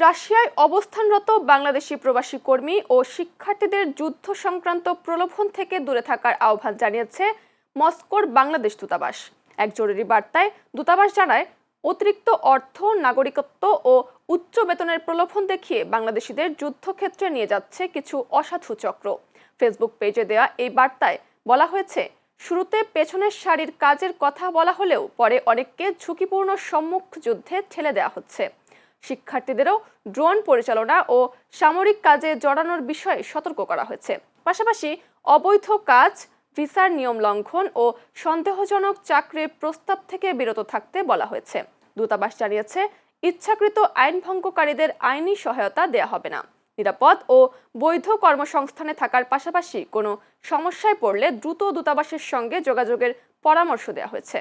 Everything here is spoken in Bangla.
রাশিয়ায় অবস্থানরত বাংলাদেশি প্রবাসী কর্মী ও শিক্ষার্থীদের যুদ্ধ সংক্রান্ত প্রলোভন থেকে দূরে থাকার আহ্বান জানিয়েছে মস্কোর বাংলাদেশ দূতাবাস। এক জরুরি বার্তায় দূতাবাস জানায়, অতিরিক্ত অর্থ, নাগরিকত্ব ও উচ্চ বেতনের প্রলোভন দেখিয়ে বাংলাদেশিদের যুদ্ধক্ষেত্রে নিয়ে যাচ্ছে কিছু অসাধু চক্র। ফেসবুক পেজে দেওয়া এই বার্তায় বলা হয়েছে, শুরুতে পেছনের সারির কাজের কথা বলা হলেও পরে অনেককে ঝুঁকিপূর্ণ সম্মুখ যুদ্ধে ঠেলে দেওয়া হচ্ছে। শিক্ষার্থীদেরও ড্রোন পরিচালনা ও সামরিক কাজে জড়ানোর বিষয়ে সতর্ক করা হয়েছে। পাশাপাশি অবৈধ কাজ, ভিসার নিয়ম লঙ্ঘন ও সন্দেহজনক চাকরির প্রস্তাব থেকে বিরত থাকতে বলা হয়েছে। দূতাবাস জানিয়েছে, ইচ্ছাকৃত আইন ভঙ্গকারীদের আইনি সহায়তা দেয়া হবে না। নিরাপদ ও বৈধ কর্মসংস্থানে থাকার পাশাপাশি কোনো সমস্যায় পড়লে দ্রুত দূতাবাসের সঙ্গে যোগাযোগের পরামর্শ দেওয়া হয়েছে।